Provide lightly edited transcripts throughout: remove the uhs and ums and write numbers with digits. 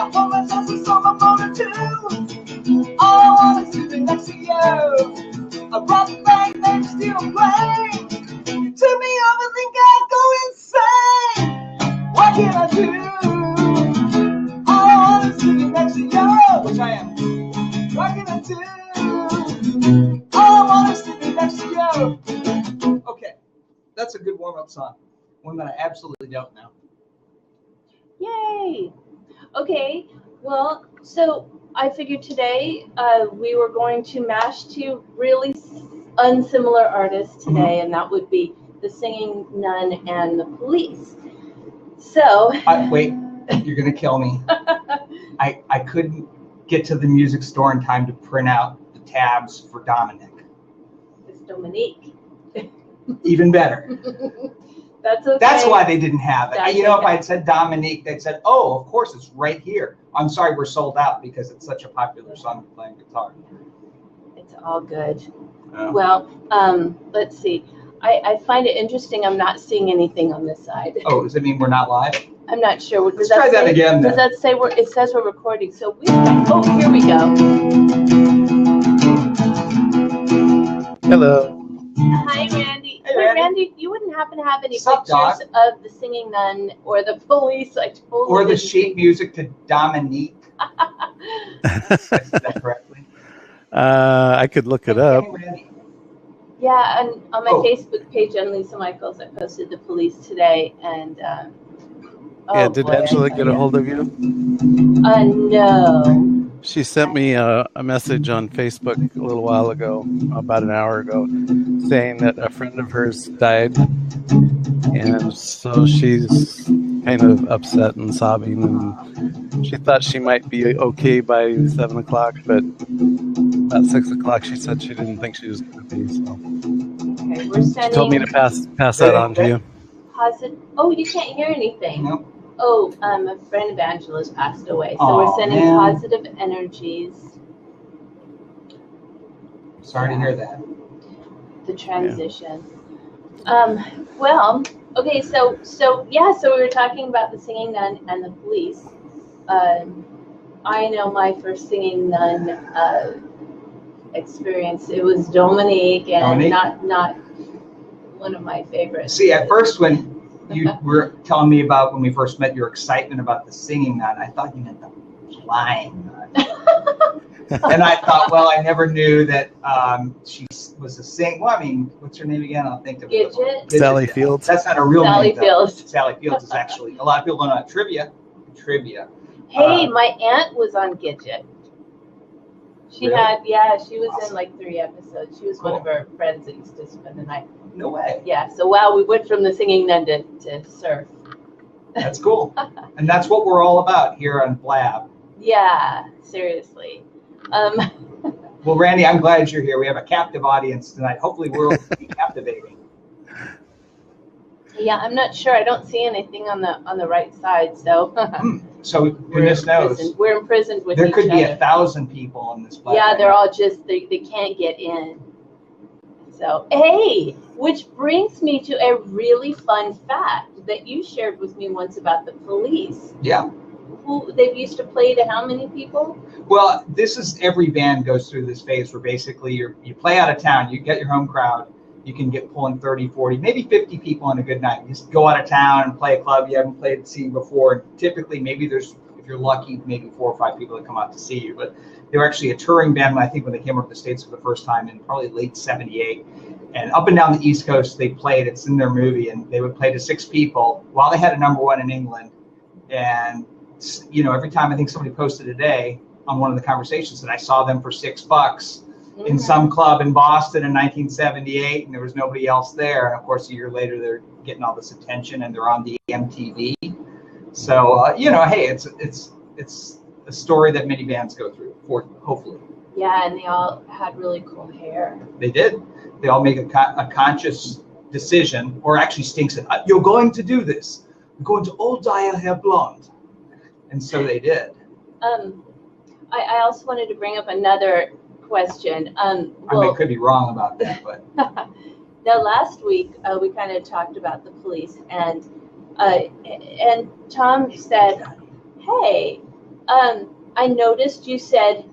I hold myself to some motor too. All I want is to be next to you. A rock band that still play. You took me over, think I'd go insane. What can I do? All I want is to be next to you, which I am. What can I do? All I want is to be next to you. Okay, that's a good warm-up song. One that I absolutely don't know. Yay! Okay, well, so I figured today we were going to mash two really unsimilar artists today, and that would be the Singing Nun and the Police. So... wait, you're going to kill me. I couldn't get to the music store in time to print out the tabs for Dominic. It's Dominique. Even better. That's okay. That's why they didn't have it. That's If okay. I had said Dominique, they'd said, oh, of course, it's right here. I'm sorry, we're sold out because it's such a popular song to play guitar. It's all good. Oh. Well, let's see. I find it interesting I'm not seeing anything on this side. Oh, does it mean we're not live? I'm not sure. Let's try that again, then. Does that say it says we're recording? So oh, here we go. Hello. Hi, Randy. Hey, Wait, Randy. you wouldn't happen to have any Sup, pictures of the Singing Nun or the Police? I totally Or the didn't sheet music to Dominique. Did I say that correctly? I could look it up. Hey, Randy. Yeah, and on my Oh. Facebook page on Lisa Mychols, I posted the Police today, and Yeah, did Angela get a hold of you? No. She sent me a message on Facebook a little while ago, about an hour ago, saying that a friend of hers died. And so she's kind of upset and sobbing. And she thought she might be okay by 7 o'clock, but at 6 o'clock she said she didn't think she was going to be. So Okay, we're sending. she told me to pass that on to you. Positive. Oh, you can't hear anything. Nope. Oh, a friend of Angela's passed away, so Aw, we're sending man. positive energies. Sorry to hear that. The transition. Well, okay, so we were talking about the Singing Nun and the Police. I know my first Singing Nun experience. It was Dominique, and not one of my favorites. See, at first when you were telling me about when we first met, your excitement about the Singing Nun, I thought you meant the flying nun. And I thought, well, I never knew that she was a sing. Well, I mean, what's her name again? I'll think of it. Gidget? Sally Fields. That's not a real Sally name. though. Fields. Sally Fields is actually, a lot of people don't know trivia. Hey, my aunt was on Gidget. She Really? she was Awesome. in like 3 episodes. She was one of our friends that used to spend the night. No way. Yeah, so wow, we went from the Singing Nun to surf. That's cool. And that's what we're all about here on Blab. Yeah, seriously. Well, Randy, I'm glad you're here. We have a captive audience tonight. Hopefully we'll be captivating. Yeah, I'm not sure. I don't see anything on the right side, so So goodness knows. We're imprisoned with There each could be other. 1,000 people on this Blab. Yeah, right they're now. all just they can't get in. So hey, which brings me to a really fun fact that you shared with me once about the Police. Yeah. Who they used to play to how many people? Well, this is every band goes through this phase where basically you play out of town, you get your home crowd, you can get pulling 30, 40, maybe 50 people on a good night. You just go out of town and play a club you haven't played seen before. And typically, maybe there's, if you're lucky, maybe 4 or 5 people that come out to see you. But they were actually a touring band, I think, when they came over to the States for the first time in probably late 78. And up and down the East Coast, they played, it's in their movie, and they would play to 6 people while they had a #1 in England. And, you know, every time I think somebody posted a day on one of the conversations that I saw them for $6 in some club in Boston in 1978, and there was nobody else there. And of course, a year later, they're getting all this attention, and they're on the MTV. So you know, hey, it's a story that many bands go through. Hopefully, Yeah, and they all had really cool hair. they did. They all make a conscious decision, or actually Sting said, "You're going to do this. You're going to all dye your hair blonde," and so they did. I also wanted to bring up another question. I mean, I could be wrong about that, but now last week we kind of talked about the Police, and Tom said, "Hey, I noticed you said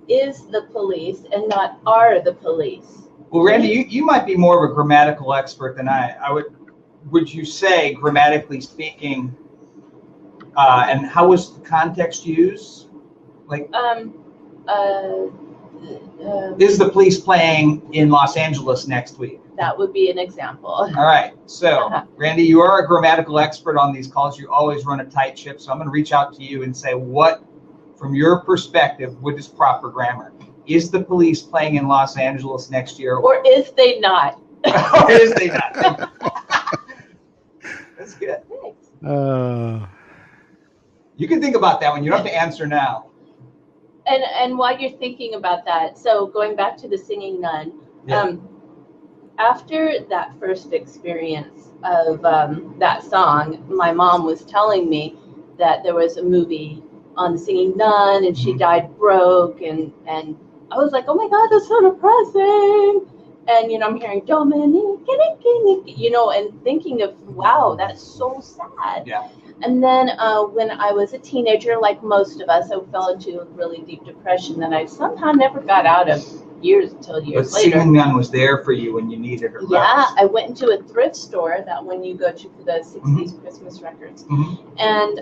is the police and not are the police. Well, Randy, you might be more of a grammatical expert than I would you say, grammatically speaking, and how was the context used? Like, is the police playing in Los Angeles next week? That would be an example. All right. So, Randy, you are a grammatical expert on these calls. You always run a tight ship. So I'm going to reach out to you and say, what, from your perspective, what is proper grammar? Is the police playing in Los Angeles next year? Or is they not? Or is they not? That's good. Thanks. You can think about that one. You don't have to answer now. And while you're thinking about that, so going back to the Singing Nun, after that first experience of that song, my mom was telling me that there was a movie on the Singing Nun, and she died broke, and I was like, oh my God, that's so depressing. And, I'm hearing Dominique, and thinking of, wow, that's so sad. Yeah. And then when I was a teenager, like most of us, I fell into a really deep depression that I somehow never got out of until years later. Singing Nun was there for you when you needed her. Yeah, I went into a thrift store, that when you go to the 60s Christmas records. And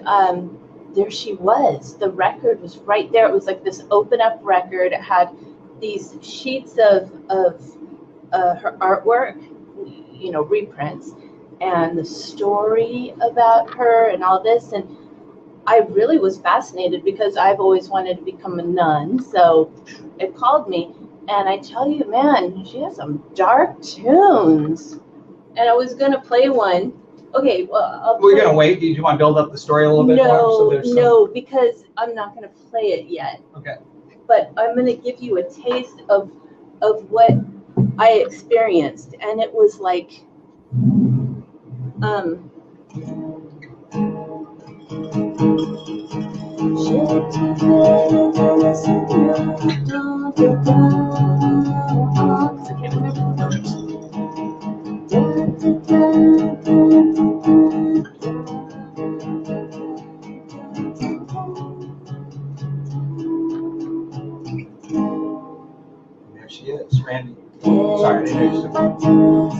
there she was. The record was right there. It was like this open up record. It had these sheets of her artwork, reprints, and the story about her and all this. And I really was fascinated because I've always wanted to become a nun. So it called me. And I tell you, man, she has some dark tunes. And I was going to play one. Okay, well, we're going to wait. Do you want to build up the story a little bit more? No, because I'm not going to play it yet. Okay. But I'm going to give you a taste of what I experienced. And it was like, there she is, Randy. Sorry, I didn't know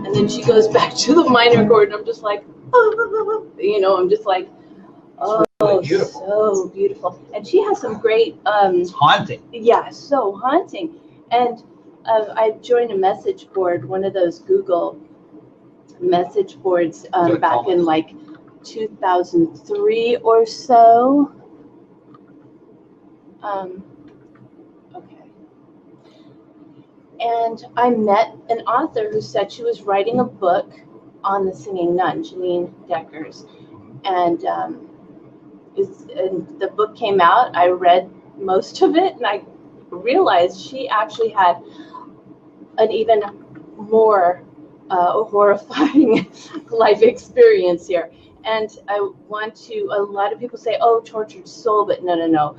and then she goes back to the minor chord, and I'm just like, I'm just like, oh, really beautiful. So beautiful. And she has some great it's haunting. Yeah, so haunting. And I joined a message board, one of those Google message boards back in like 2003 or so. Okay. And I met an author who said she was writing a book on the Singing Nun, Janine Deckers. And the book came out. I read most of it, and I realized she actually had an even more horrifying life experience here. And I want to, a lot of people say, oh, tortured soul, but no.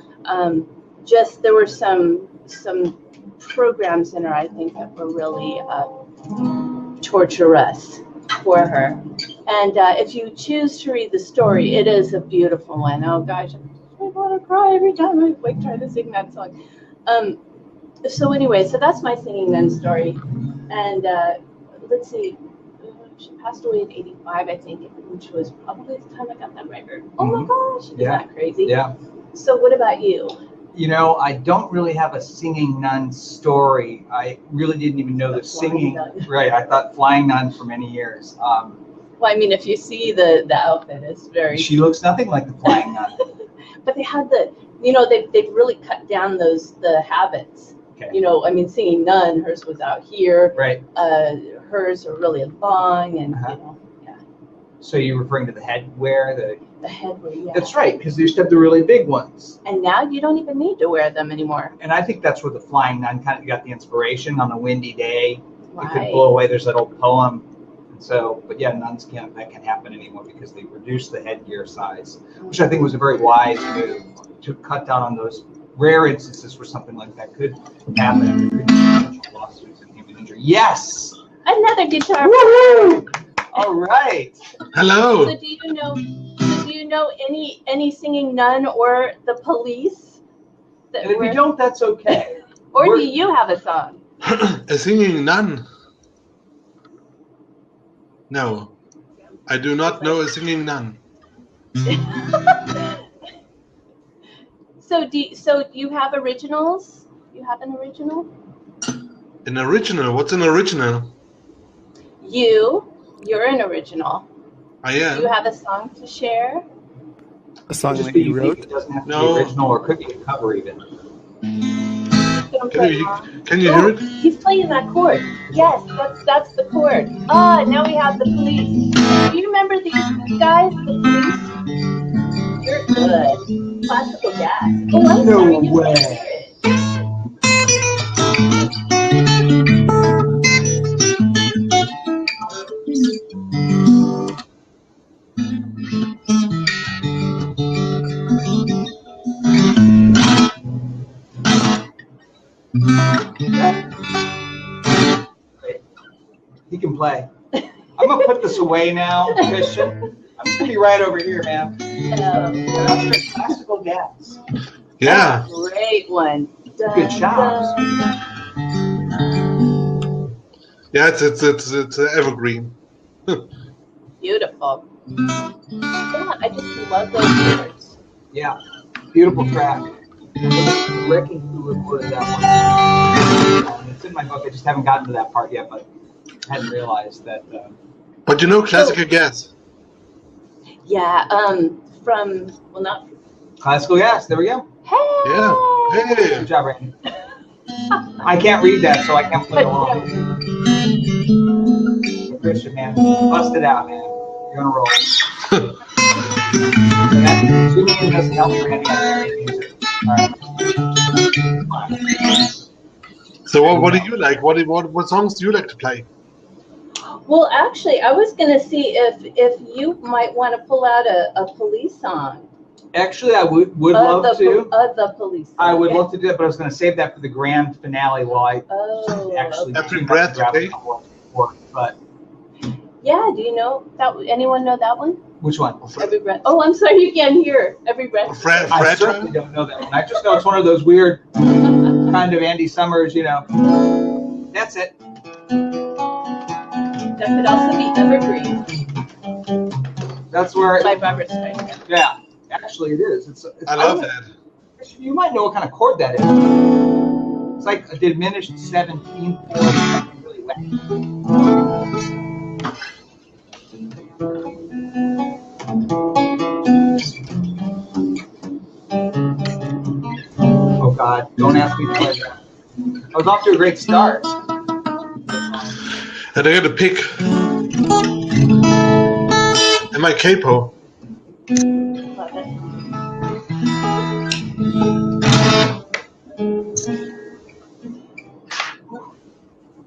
Just there were some programs in her, I think, that were really torturous for her. And if you choose to read the story, it is a beautiful one. Oh gosh, I want to cry every time I try to sing that song. So anyway, so that's my Singing Nun story. And let's see, she passed away in '85, I think, which was probably the time I got that record. Oh my gosh, isn't that crazy? Yeah. So what about you? I don't really have a Singing Nun story. I really didn't even know the singing. Right, I thought Flying Nun for many years. Well, I mean, if you see the outfit, it's very... She looks nothing like the Flying Nun. But they had they've really cut down the habits. Okay. I mean, Singing Nun, hers was out here. Right. Hers are really long, and, yeah. So you're referring to the headwear? The headwear, yeah. That's right, because they used to have the really big ones. And now you don't even need to wear them anymore. And I think that's where the Flying Nun kind of got the inspiration on a windy day. You could blow away. There's that old poem. So, but yeah, nuns can't. That can't happen anymore because they reduced the headgear size, which I think was a very wise move to cut down on those rare instances where something like that could happen and there could be potential lawsuits and human injury. Yes. Another guitar. Woo! All right. Hello. So do you know any singing nun or the police? And if you don't, that's okay. Or do you have a song? A singing nun? No, I do not know a singing nun. So do you have originals? You have an original? An original? What's an original? You're an original. I am. Do you have a song to share? A song Just that be you unique. wrote? It doesn't have to be original, or could be a cover even. Can you hear it? He's playing that chord. Yes, that's the chord. Now we have the police. Do you remember these guys, the police? You're good. Classical gas. Oh, I'm No sorry. You way. can't hear it. He can play. I'm gonna put this away now, Christian. I'm just gonna be right over here, man. Classical gas. Yeah. Great one. Good job. Yeah, it's evergreen. Beautiful. Yeah, I just love those words. Yeah, beautiful track. Ricky who recorded that one. It's in my book. I just haven't gotten to that part yet, but I hadn't realized that. But you know classical gas. Yeah, not. Classical gas. There we go. Hey. Yeah. Hey. Good job, Randy. I can't read that, so I can't play along. Christian, man, bust it out, man. You're gonna roll. Zooming in doesn't help you, Randy. I can't read music. All right. So what do you like? What songs do you like to play? Well, actually, I was gonna see if you might want to pull out a police song. Actually, I would love to. The police song. I would love to do that, but I was going to save that for the grand finale while I actually Every breath, okay? But yeah, do you know that? Anyone know that one? which one? Every breath. Oh, I'm sorry, you can't hear. Every breath. I certainly don't know that one. I just know it's one of those weird kind of Andy Summers, you know. That's it. That could also be Evergreen. That's where. By Robert Stryker. Yeah. Actually, it is. It's I love that. You might know what kind of chord that is. It's like a diminished 17th chord. Really wet. Oh God! Don't ask me to play that. I was off to a great start. And I got to pick. And my capo. Love it.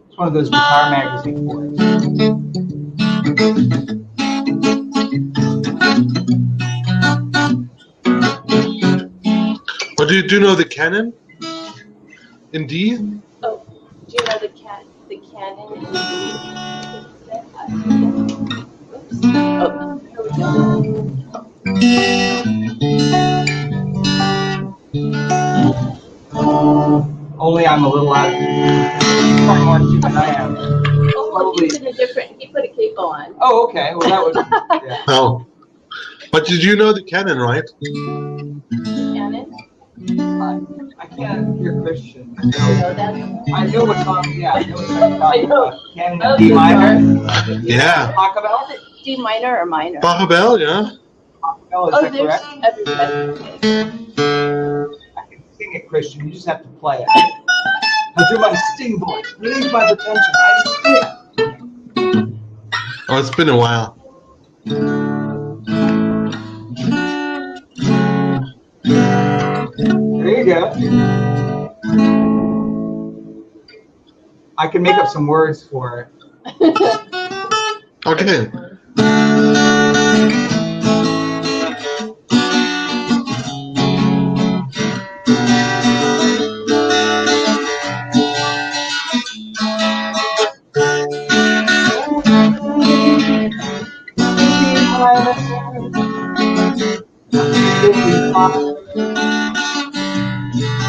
It's one of those guitar magazine chords. But do you know the canon? In D? Oh, do you know the canon in D? Oops. Oh, here we go. Only I'm a little out of far more tuned than I am. Oh, well, he's in a different. He put a capo on. Oh, okay. Well, that was. Yeah. Oh. But did you know the canon, right? Canon? I can't hear Christian. You know that? I know what song. Yeah, I know what song you're I talking know. about. Canon in D minor. Yeah. Pachelbel? Is it D minor or minor? Pachelbel, yeah. Pachelbel, is Oh, that there's correct? every breath. I can sing it, Christian. You just have to play it. I'll do my sting voice. Relieve my retention. I sing. Oh, it's been a while. There you go. I can make up some words for it. Okay.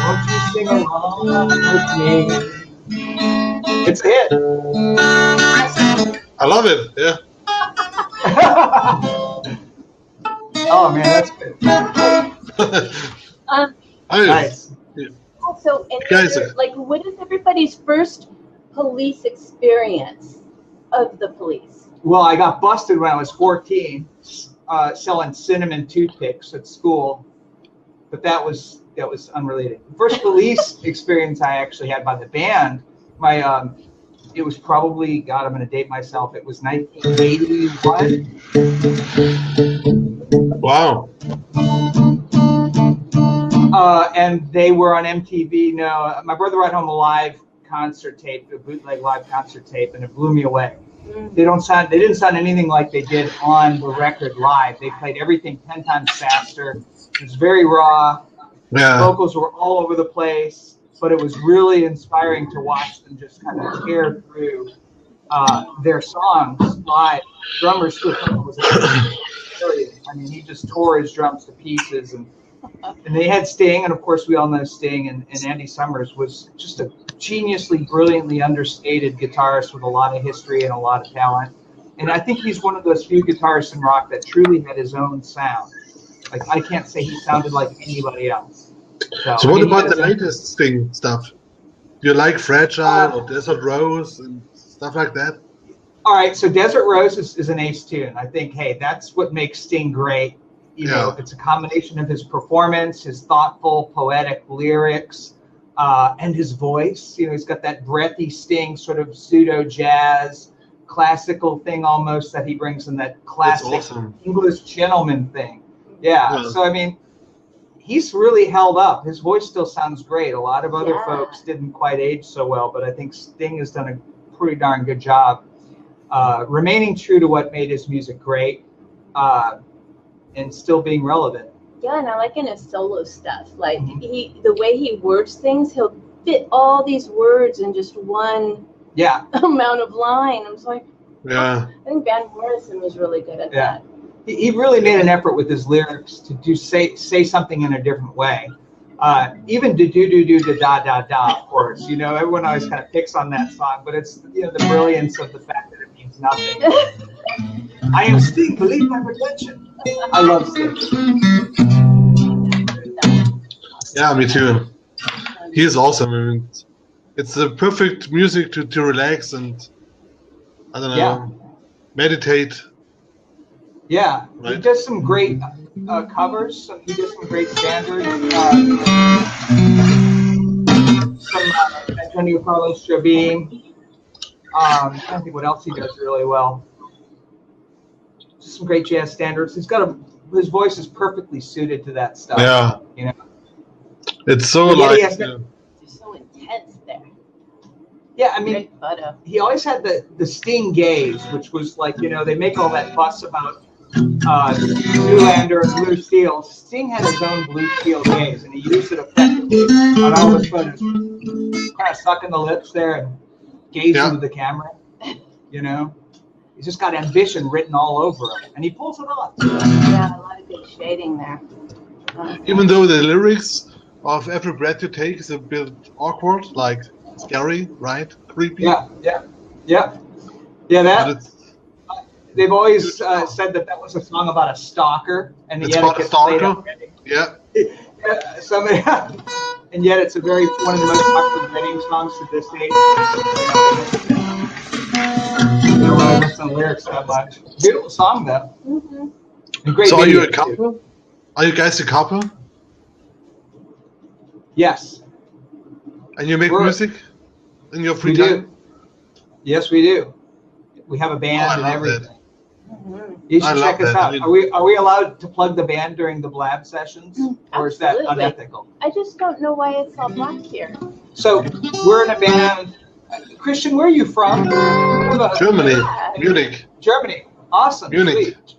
Won't you sing along with me? It's a hit. I love it. Yeah. Oh man, that's good. Nice. So, Guys, like, what is everybody's first police experience of the police? Well, I got busted when I was 14, selling cinnamon toothpicks at school, but that was unrelated. The first police experience I actually had by the band, it was probably, God, I'm going to date myself. It was 1981. Wow. And they were on MTV. No, my brother brought home a live concert tape, a bootleg live concert tape, and it blew me away. They didn't sound anything like they did on the record live. They played everything 10 times faster. It was very raw. Yeah. Vocals were all over the place, but it was really inspiring to watch them just kind of tear through their songs live. Drummer Stuart was brilliant. I mean, he just tore his drums to pieces, and they had Sting, and of course we all know Sting, and Andy Summers was just a geniusly, brilliantly understated guitarist with a lot of history and a lot of talent. And I think he's one of those few guitarists in rock that truly had his own sound. Like, I can't say he sounded like anybody else. So what about the latest Sting stuff? Do you like Fragile or Desert Rose and stuff like that? All right, so Desert Rose is an ace tune. I think, hey, that's what makes Sting great. You know, it's a combination of his performance, his thoughtful, poetic lyrics, and his voice. You know, he's got that breathy Sting sort of pseudo jazz, classical thing almost that he brings in, that classic English gentleman thing. Yeah. So I mean, he's really held up. His voice still sounds great. A lot of other folks didn't quite age so well, but I think Sting has done a pretty darn good job remaining true to what made his music great and still being relevant. Yeah, and I like in his solo stuff. Like the way he words things, he'll fit all these words in just one amount of line. I'm just like, I think Van Morrison was really good at that. He really made an effort with his lyrics to say something in a different way. Even da-da-da, of course. You know, everyone always kind of picks on that song, but it's, you know, the brilliance of the fact that it means nothing. I am Sting, believe my pretension. I love Sting. Yeah, me too. He is awesome. I mean, it's the perfect music to relax and, I don't know, meditate. Yeah, he does some great covers. He does some great standards. Some Antonio Carlos Jobim. I don't think what else he does really well. Just some great jazz standards. His voice is perfectly suited to that stuff. Yeah, you know, it's so it's so intense there. Yeah, I mean, he always had the Sting gaze, which was like, you know, they make all that fuss about Zoolander and Blue Steel. Sting had his own Blue Steel gaze, and he used it effectively on all his photos. Kind of sucking the lips there and gazing into the camera. You know, he's just got ambition written all over him, and he pulls it off. Yeah, a lot of good shading there. Even though the lyrics of Every Breath You Take is a bit awkward, like scary, right? Creepy. Yeah. They've always said that was a song about a stalker, and it's about a stalker. Somebody, and yet it's one of the most popular wedding songs to this day. I don't really listen to lyrics that much. Beautiful song though. And great. So are you a couple? Are you guys a couple? Yes. And you make music in your free time? Do. Yes, we do. We have a band and everything. You should check us out. Are we allowed to plug the band during the Blab sessions, or is that unethical? I just don't know why it's all black here. So we're in a band. Christian, where are you from? Germany, Munich. Germany. Awesome. Munich. Sweet.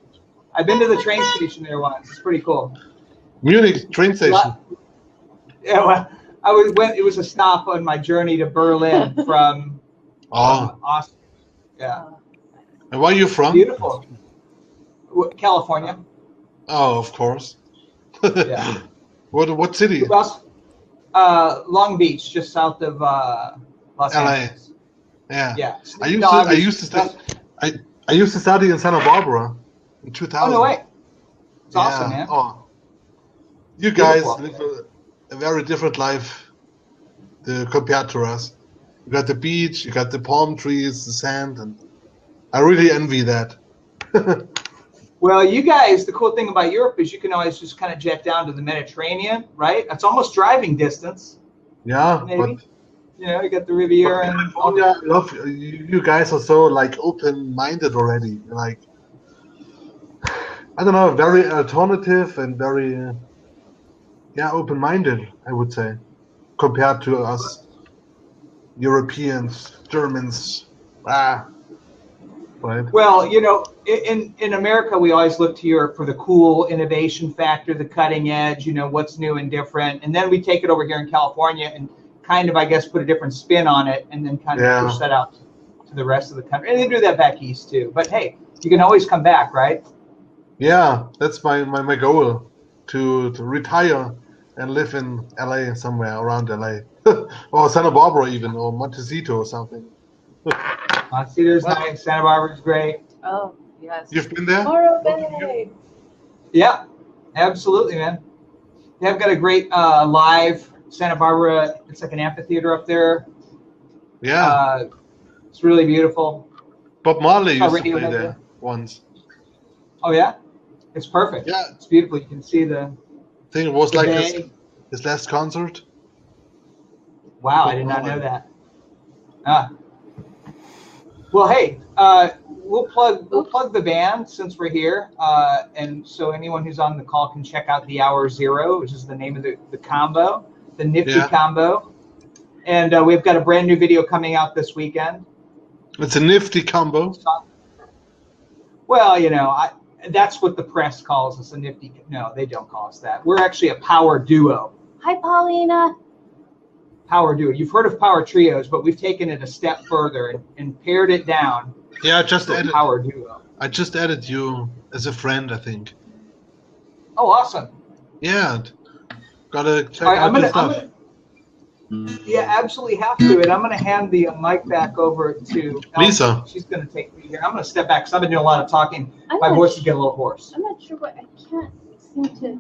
I've been to the train station there once. It's pretty cool. Munich train station. Yeah, well, it was a stop on my journey to Berlin from Austin. Yeah. And where are you from? Beautiful. California. Oh, of course. Yeah. What city? Long Beach, just south of Los LA. Angeles. Yeah. Yeah. I used to study in Santa Barbara in 2000. Oh, no way. It's awesome, man. Oh. You guys live a very different life compared to us. You got the beach, you got the palm trees, the sand, and I really envy that. Well, you guys, the cool thing about Europe is you can always just kind of jet down to the Mediterranean, right? It's almost driving distance. Yeah, maybe. but you got the Riviera. California, I love you guys are so like open-minded already. Like, I don't know, very alternative and very open-minded, I would say, compared to us Europeans, Germans. Right. Well, in America, we always look to Europe for the cool innovation factor, the cutting edge, what's new and different. And then we take it over here in California and kind of, I guess, put a different spin on it and then kind of push that out to the rest of the country. And they do that back east too. But hey, you can always come back, right? Yeah, that's my goal, to retire and live in LA, somewhere around LA. Or Santa Barbara even, or Montecito or something. Montecito's nice. Santa Barbara's great. Oh, yes. You've been there? Morro Bay. Yeah, absolutely, man. They have got a great live Santa Barbara. It's like an amphitheater up there. Yeah. It's really beautiful. Bob Marley used to play there once. Oh, yeah? It's perfect. Yeah. It's beautiful. You can see the I think it was like bay. his last concert. Wow, I did not know that. Well, hey, we'll plug the band since we're here, and so anyone who's on the call can check out the Hour Zero, which is the name of the combo, the Nifty combo, and we've got a brand new video coming out this weekend. It's a nifty combo. Well, that's what the press calls us, a nifty. No, they don't call us that. We're actually a power duo. Hi, Paulina. Power duo. You've heard of power trios, but we've taken it a step further and pared it down. Yeah, I just added power duo. I just added you as a friend, I think. Oh, awesome. Yeah, gotta check out your stuff. Absolutely have to. And I'm going to hand the mic back over to Lisa. She's going to take me here. I'm going to step back because I've been doing a lot of talking. My voice is getting a little hoarse. I'm not sure I can't seem to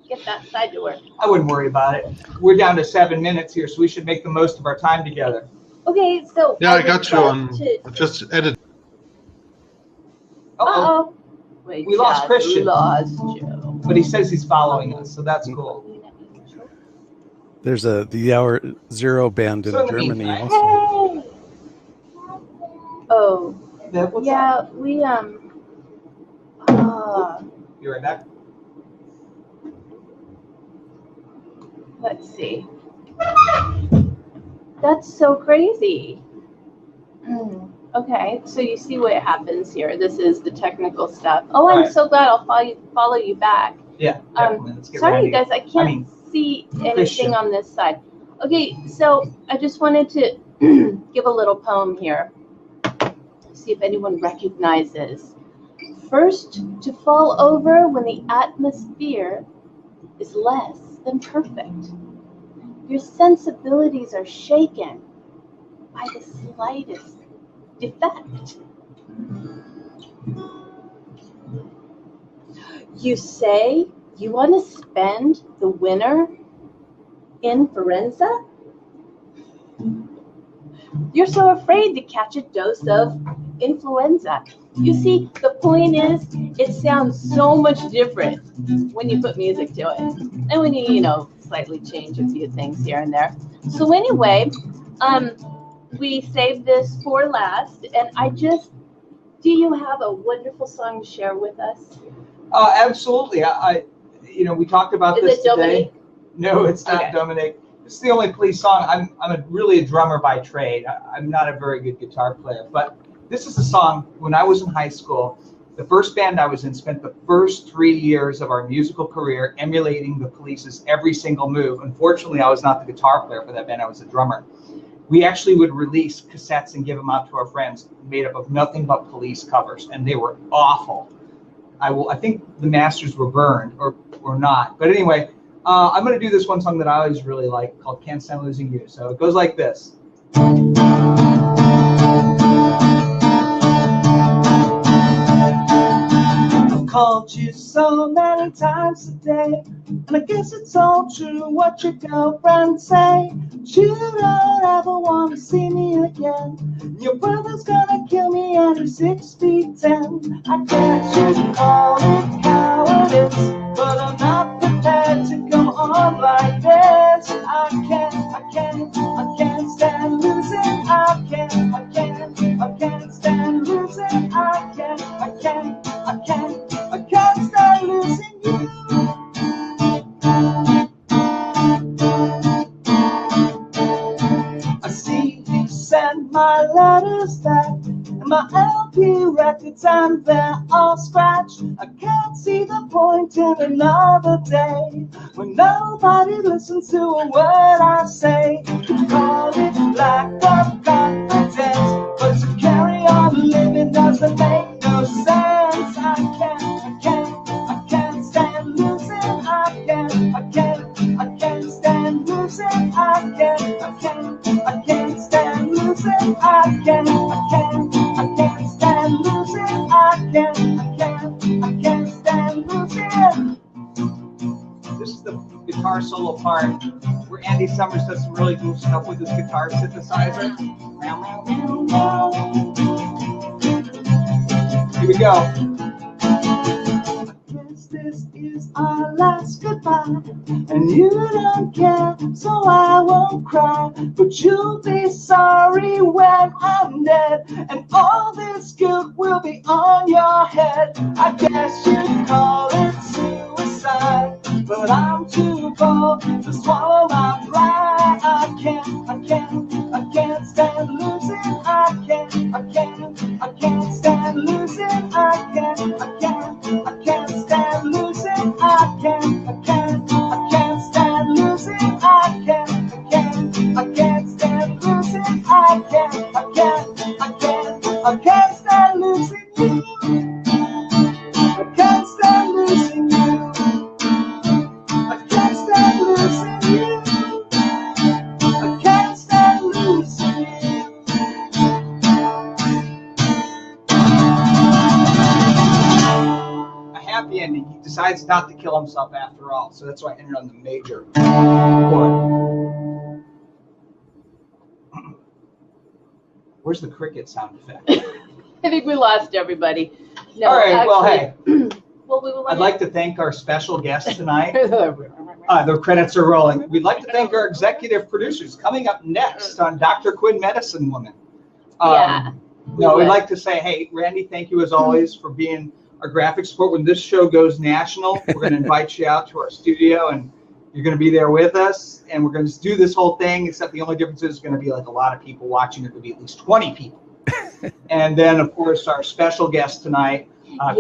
get that side to work. I wouldn't worry about it. We're down to 7 minutes here, so we should make the most of our time together. Okay, so yeah, I got you on. I just edited. Uh-oh. Wait, we lost Christian. Lost Joe. But he says he's following us, so that's cool. There's the Hour Zero band in Germany also. Hey! Oh. What's we You right back? Let's see. That's so crazy. Okay, so you see what happens here. This is the technical stuff. Oh, I'm so glad I'll follow you back. Yeah, definitely. Let's get sorry, guys, I can't see anything on this side. Okay, so I just wanted to give a little poem here. See if anyone recognizes. First to fall over when the atmosphere is less than perfect. Your sensibilities are shaken by the slightest defect. You say you want to spend the winter in Firenze? You're so afraid to catch a dose of influenza. You see, the point is, it sounds so much different when you put music to it. And when you, slightly change a few things here and there. So anyway, we saved this for last, and do you have a wonderful song to share with us? Absolutely. We talked about this today. Dominic? No, it's not Okay. Dominic. It's the only Police song. I'm really a drummer by trade. I'm not a very good guitar player, but this is a song when I was in high school. The first band I was in spent the first 3 years of our musical career emulating the Police's every single move. Unfortunately, I was not the guitar player for that band. I was the drummer. We actually would release cassettes and give them out to our friends made up of nothing but Police covers, and they were awful. I think the masters were burned or not. But anyway, I'm going to do this one song that I always really like called Can't Stand Losing You. So it goes like this. I've called you so many times today, and I guess it's all true what your girlfriend say. You don't ever want to see me again. Your brother's gonna kill me and you're 6 feet 10. I guess you call it cowardice, but I'm not prepared to go on like this. I can't stand losing. I can't stand losing. I can't stand losing you. I see you send my letters back, and my LP records, and they're all scratched. I can't see the point in another day when nobody listens to a word I say. You call it lack of confidence, but to carry on living doesn't make no sense. I can't stand losing. I can't stand losing. I can't stand losing. I can't stand losing. I can't stand losing. This is the guitar solo part where Andy Summers does some really cool stuff with his guitar synthesizer. Here we go. This is our last goodbye, and you don't care, so I won't cry. But you'll be sorry when I'm dead, and all this guilt will be on your head. I guess you'd call it suicide, but I'm too bold to swallow my pride. I can't stand losing. I can't stand losing. I can't stand losing. I can't stand losing. I can't stand losing. I can't stand losing you. I can't stand losing you. I can't stand losing you. I can't stand losing you. A happy ending. He decides not to kill himself after all, so that's why I ended on the major chord. Where's the cricket sound effect? I think we lost everybody. No, all right, well, hey. Well, I'd like to thank our special guest tonight. The credits are rolling. We'd like to thank our executive producers. Coming up next on Dr. Quinn Medicine Woman. We'd like to say, hey, Randy, thank you as always for being our graphic support. When this show goes national, we're going to invite you out to our studio, and you're going to be there with us, and we're going to do this whole thing, except the only difference is going to be like a lot of people watching. It could be at least 20 people. And then, of course, our special guest tonight,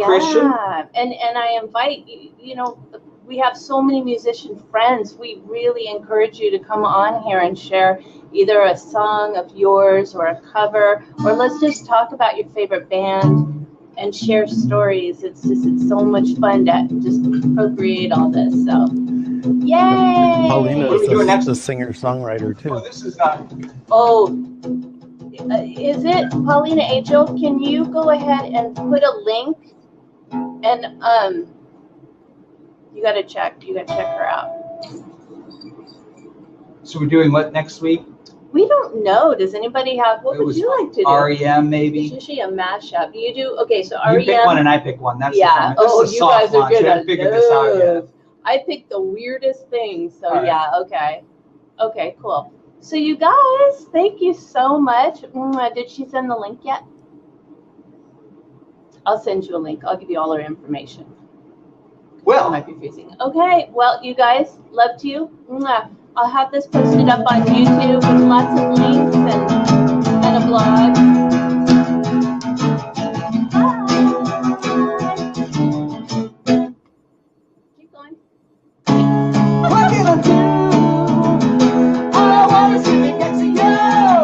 Christian. And I invite you know, we have so many musician friends. We really encourage you to come on here and share either a song of yours or a cover, or let's just talk about your favorite band and share stories. It's so much fun to just procreate all this. So, yay! Paulina is the singer-songwriter too. Oh, this is is it Paulina Angel? Can you go ahead and put a link? And you gotta check her out. So we're doing what next week? We don't know. Does anybody have? What would you like to do? REM maybe. It's usually a mashup. You do okay. So REM. You pick one and I pick one. That's yeah. The You guys are good at figure this out yet. I picked the weirdest things. So right. Yeah. Okay. Okay. Cool. So you guys, thank you so much. Did she send the link yet? I'll send you a link. I'll give you all her information. Well, It might be confusing. Okay. Well, you guys, love to you. I'll have this posted up on YouTube with lots of links and a blog.